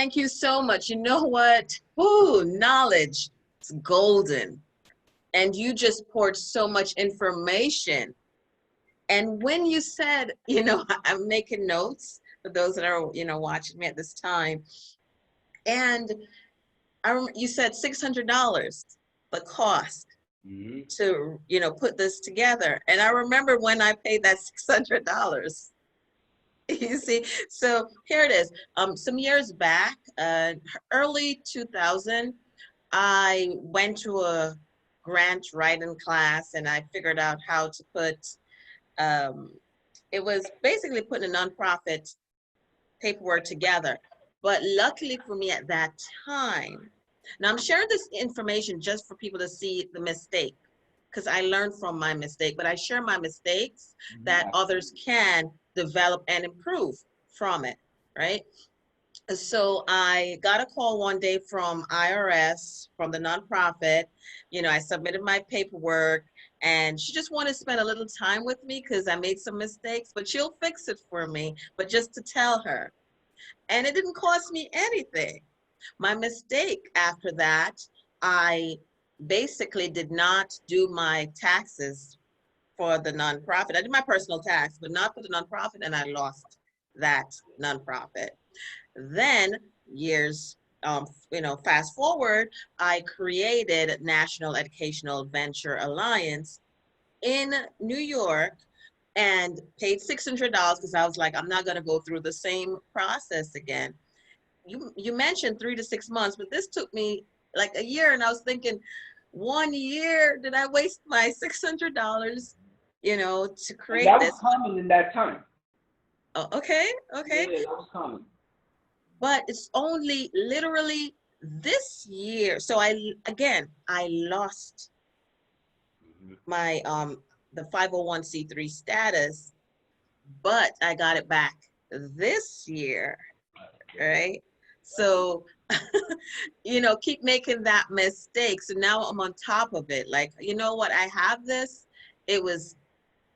Thank you so much. You know what? Ooh, knowledge is golden. And you just poured so much information. And when you said, I'm making notes for those that are, watching me at this time. And you said $600, the cost to, put this together. And I remember when I paid that $600. You see, so here it is. Some years back, early 2000, I went to a grant writing class and I figured out how to put, it was basically putting a nonprofit paperwork together. But luckily for me at that time, now I'm sharing this information just for people to see the mistake, because I learned from my mistake, but I share my mistakes that others can develop and improve from it, right? So I got a call one day from IRS, from the nonprofit. I submitted my paperwork and she just wanted to spend a little time with me because I made some mistakes, but she'll fix it for me, but just to tell her. And it didn't cost me anything. My mistake after that, I basically did not do my taxes for the nonprofit. I did my personal tax, but not for the nonprofit, and I lost that nonprofit. Then years, fast forward, I created National Educational Venture Alliance in New York and paid $600 because I was like, I'm not going to go through the same process again. You mentioned 3 to 6 months, but this took me like a year, and I was thinking, 1 year, did I waste my $600, to create that this? That was common in that time. Oh, okay. Yeah, that was common. But it's only literally this year. So I lost my the 501c3 status, but I got it back this year, right? So, keep making that mistake. So now I'm on top of it. Like, you know what? I have this. It was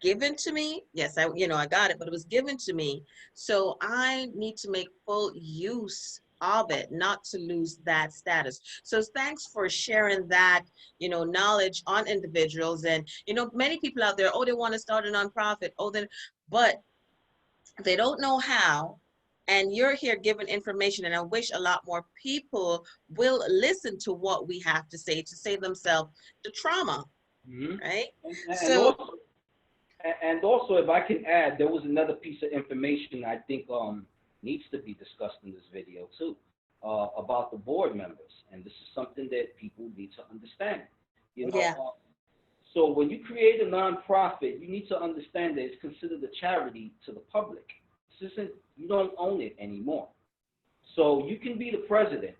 given to me. Yes, I got it, but it was given to me. So I need to make full use of it, not to lose that status. So thanks for sharing that, knowledge on individuals. And, many people out there, they want to start a nonprofit. But they don't know how. And you're here giving information, and I wish a lot more people will listen to what we have to say to save themselves the trauma, right? And also, if I can add, there was another piece of information I think needs to be discussed in this video too, about the board members, and this is something that people need to understand. So when you create a nonprofit, you need to understand that it's considered a charity to the public. This isn't, you don't own it anymore. So you can be the president,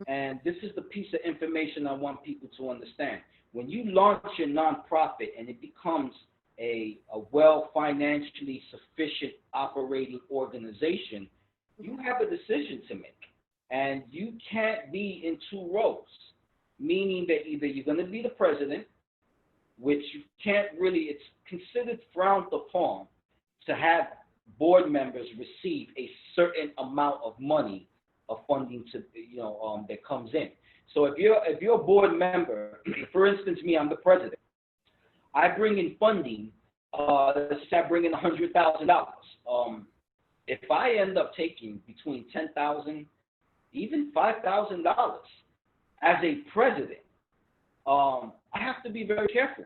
and this is the piece of information I want people to understand. When you launch your nonprofit and it becomes a well financially sufficient operating organization, you have a decision to make. And you can't be in two roles, meaning that either you're going to be the president, which you can't really, it's considered frowned upon to have board members receive a certain amount of money of funding to, that comes in. So if you're a board member, for instance, me, I'm the president. I bring in funding, let's say I bring in $100,000. If I end up taking between $10,000, even $5,000 as a president, I have to be very careful.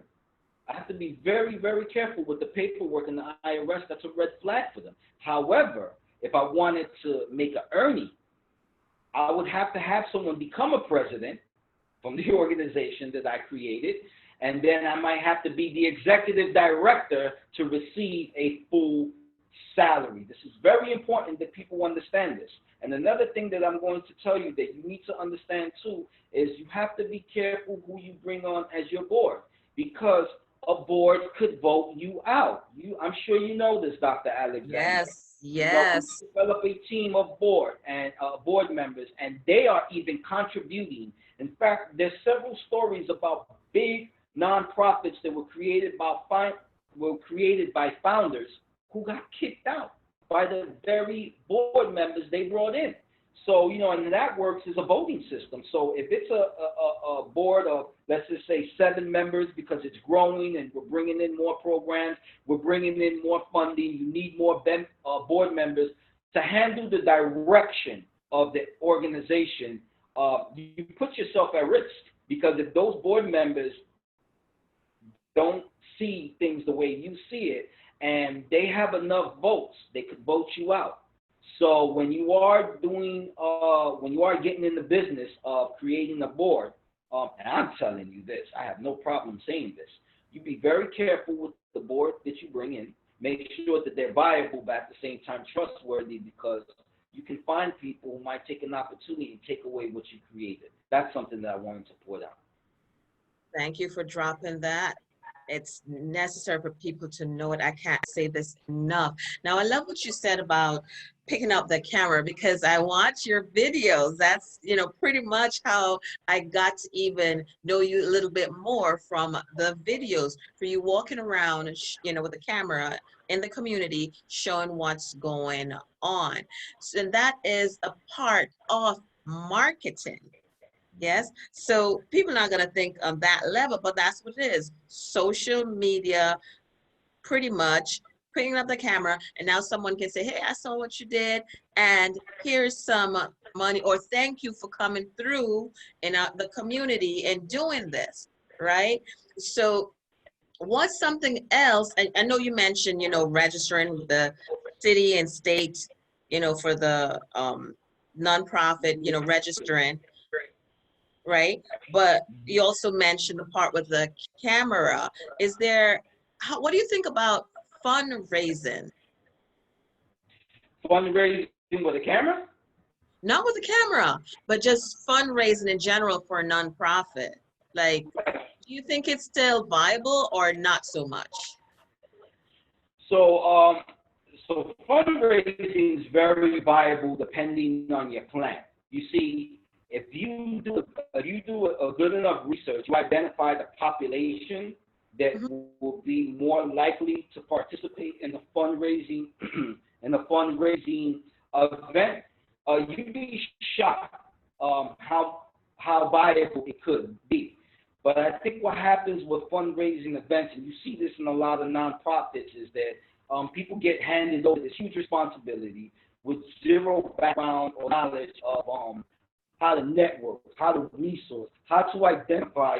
I have to be very, very careful with the paperwork and the IRS. That's a red flag for them. However, if I wanted to make an earning, I would have to have someone become a president from the organization that I created, and then I might have to be the executive director to receive a full salary. This is very important that people understand this. And another thing that I'm going to tell you that you need to understand too is you have to be careful who you bring on as your board, because a board could vote you out. I'm sure you know this, Dr. Alexander. Yes. Develop a team of board members, and they are even contributing. In fact, there's several stories about big nonprofits that were created by founders who got kicked out by the very board members they brought in. So, and that works as a voting system. So if it's a board of, let's just say, 7 members, because it's growing and we're bringing in more programs, we're bringing in more funding, you need more board members to handle the direction of the organization, you put yourself at risk, because if those board members don't see things the way you see it, and they have enough votes, they could vote you out. So when you are doing, when you are getting in the business of creating a board, and I'm telling you this, I have no problem saying this, you be very careful with the board that you bring in. Make sure that they're viable, but at the same time trustworthy, because you can find people who might take an opportunity and take away what you created. That's something that I wanted to point out. Thank you for dropping that. It's necessary for people to know it. I can't say this enough. Now, I love what you said about picking up the camera, because I watch your videos. That's, pretty much how I got to even know you a little bit more, from the videos, for you walking around, with the camera in the community, showing what's going on. So, and that is a part of marketing. Yes. So people are not going to think on that level, but that's what it is. Social media, pretty much putting up the camera, and now someone can say, hey, I saw what you did, and here's some money, or thank you for coming through in the community and doing this, right? So what's something else? I know you mentioned, registering with the city and state, for the nonprofit, registering. Right? But you also mentioned the part with the camera. Is there, what do you think about fundraising? Fundraising with a camera? Not with the camera, but just fundraising in general for a nonprofit. Like, do you think it's still viable or not so much? So, so fundraising is very viable depending on your plan. You see, if you do a good enough research, you identify the population that will be more likely to participate in the fundraising event, you'd be shocked how viable it could be. But I think what happens with fundraising events, and you see this in a lot of nonprofits, is that people get handed over this huge responsibility with zero background or knowledge of how to network, how to resource, how to identify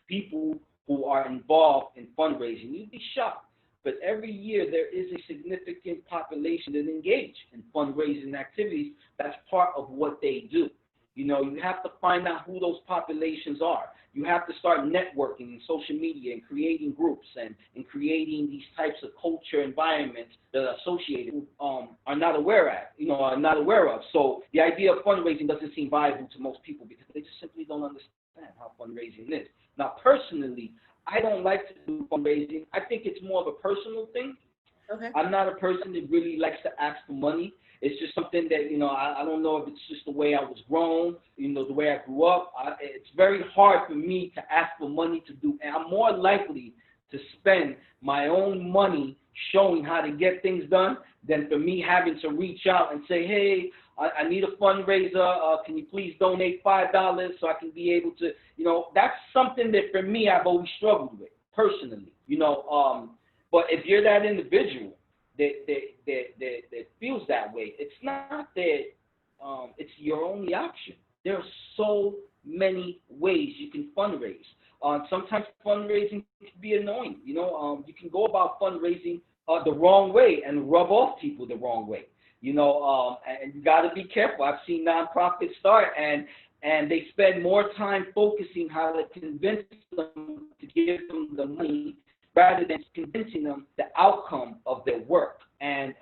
people who are involved in fundraising. You'd be shocked. But every year there is a significant population that engage in fundraising activities. That's part of what they do. You have to find out who those populations are. You have to start networking in social media and creating groups and creating these types of culture environments that are associated are not aware of. So the idea of fundraising doesn't seem viable to most people because they just simply don't understand how fundraising is. Now, personally, I don't like to do fundraising. I think it's more of a personal thing. Okay. I'm not a person that really likes to ask for money. It's just something that, I don't know if it's just the way I was grown, the way I grew up. It's very hard for me to ask for money to do, and I'm more likely to spend my own money showing how to get things done than for me having to reach out and say, hey, I need a fundraiser. Can you please donate $5 so I can be able to, that's something that for me I've always struggled with personally, But if you're that individual that feels that way, it's not that it's your only option. There are so many ways you can fundraise. Sometimes fundraising can be annoying. You can go about fundraising the wrong way and rub off people the wrong way. And you got to be careful. I've seen nonprofits start and they spend more time focusing how to convince them to give them the money rather than convincing them the outcome of their work. And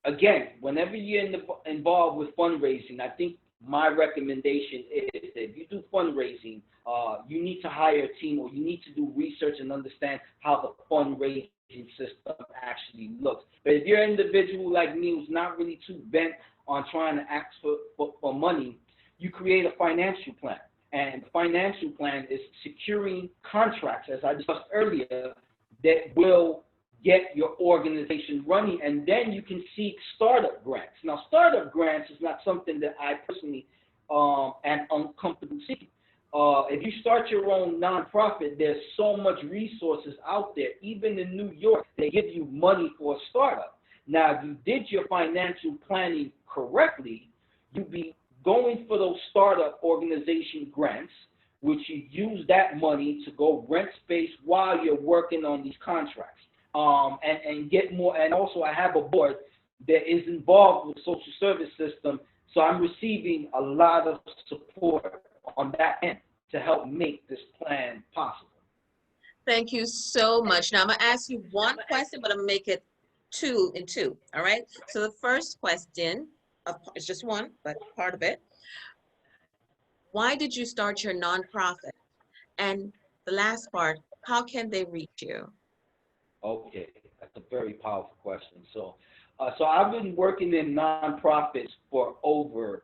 again, whenever you're involved with fundraising, I think my recommendation is that if you do fundraising, you need to hire a team, or you need to do research and understand how the fundraising system actually looks. But if you're an individual like me who's not really too bent on trying to ask for money, you create a financial plan. And the financial plan is securing contracts, as I discussed earlier, that will get your organization running, and then you can seek startup grants. Now, startup grants is not something that I personally am uncomfortable seeking. If you start your own nonprofit, there's so much resources out there. Even in New York, they give you money for a startup. Now, if you did your financial planning correctly, you'd be going for those startup organization grants, which you use that money to go rent space while you're working on these contracts. And get more. And also, I have a board that is involved with the social service system, so I'm receiving a lot of support on that end to help make this plan possible. Thank you so much. Now I'm gonna ask you one question, but I'm gonna make it two in two. All right. So the first question, it's just one, but part of it. Why did you start your nonprofit? And the last part, how can they reach you? Okay, that's a very powerful question. So I've been working in nonprofits for over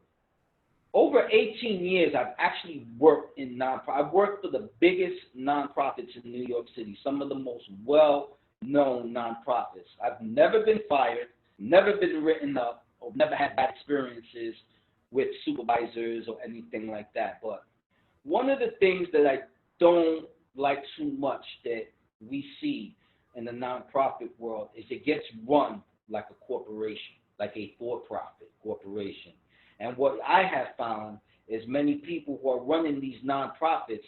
18 years. I've actually worked in nonprofits. I've worked for the biggest nonprofits in New York City, some of the most well-known nonprofits. I've never been fired, never been written up, or never had bad experiences with supervisors or anything like that. But one of the things that I don't like too much that we see in the nonprofit world is it gets run like a corporation, like a for-profit corporation. And what I have found is many people who are running these nonprofits,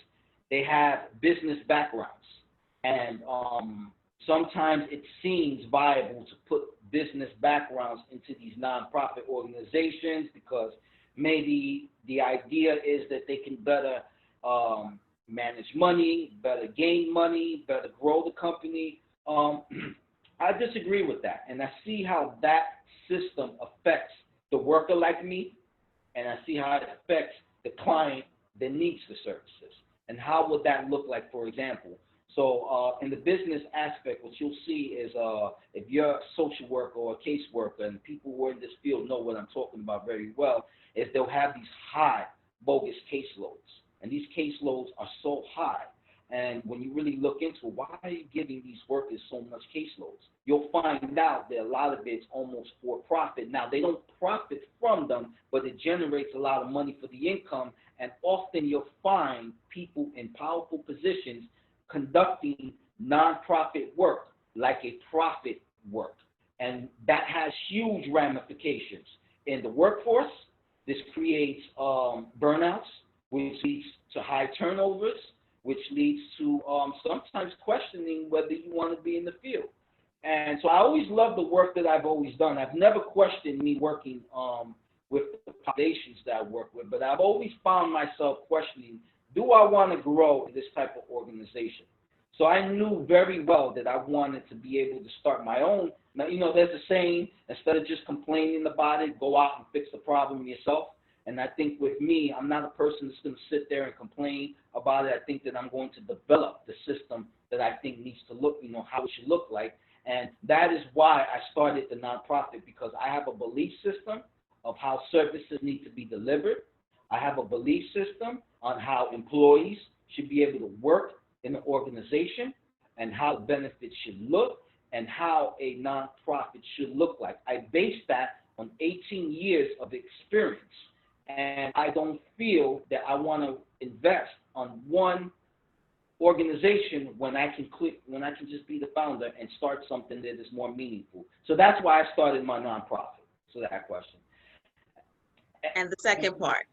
they have business backgrounds. And sometimes it seems viable to put business backgrounds into these nonprofit organizations because maybe the idea is that they can better manage money, better gain money, better grow the company. I disagree with that, and I see how that system affects the worker like me, and I see how it affects the client that needs the services. And how would that look like, for example? So in the business aspect, what you'll see is if you're a social worker or a caseworker, and people who are in this field know what I'm talking about very well, is they'll have these high bogus caseloads. And these caseloads are so high. And when you really look into it, why are you giving these workers so much caseloads? You'll find out that a lot of it's almost for profit. Now, they don't profit from them, but it generates a lot of money for the income. And often you'll find people in powerful positions conducting nonprofit work like a profit work. And that has huge ramifications in the workforce. This creates burnouts, which leads to high turnovers, which leads to sometimes questioning whether you want to be in the field. And so I always love the work that I've always done. I've never questioned me working with the populations that I work with, but I've always found myself questioning, do I want to grow in this type of organization? So I knew very well that I wanted to be able to start my own. Now, you know, there's a saying, instead of just complaining about it, go out and fix the problem yourself. And I think with me, I'm not a person that's going to sit there and complain about it. I think that I'm going to develop the system that I think needs to look, you know, how it should look like. And that is why I started the nonprofit, because I have a belief system of how services need to be delivered. I have a belief system on how employees should be able to work in an organization and how benefits should look and how a nonprofit should look like. I base that on 18 years of experience. And I don't feel that I want to invest on one organization when I can just be the founder and start something that is more meaningful. So that's why I started my nonprofit. So that question. And the second part.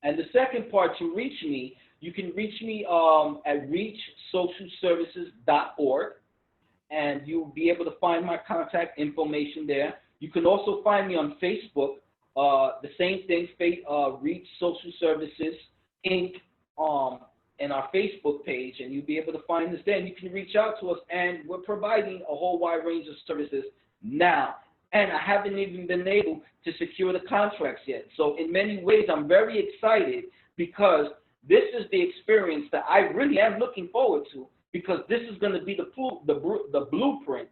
And the second part, to reach me, you can reach me at reachsocialservices.org, and you'll be able to find my contact information there. You can also find me on Facebook. The same thing, Reach Social Services, Inc., in our Facebook page, and you'll be able to find us there. And you can reach out to us, and we're providing a whole wide range of services now. And I haven't even been able to secure the contracts yet. So in many ways, I'm very excited because this is the experience that I really am looking forward to, because this is going to be the blueprint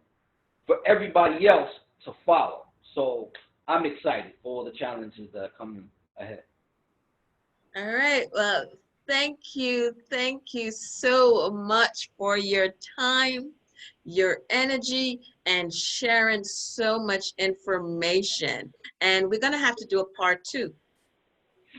for everybody else to follow. So I'm excited for all the challenges that are coming ahead. All right. Well, thank you. Thank you so much for your time. your energy, and sharing so much information. And we're going to have to do a part 2.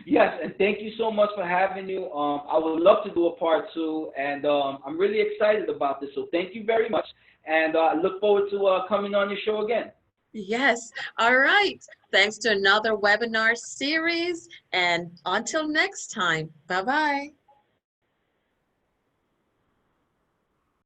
Yes, and thank you so much for having you. I would love to do a part 2, and I'm really excited about this. So thank you very much, and I look forward to coming on your show again. Yes. All right. Thanks to another webinar series. And until next time, bye-bye.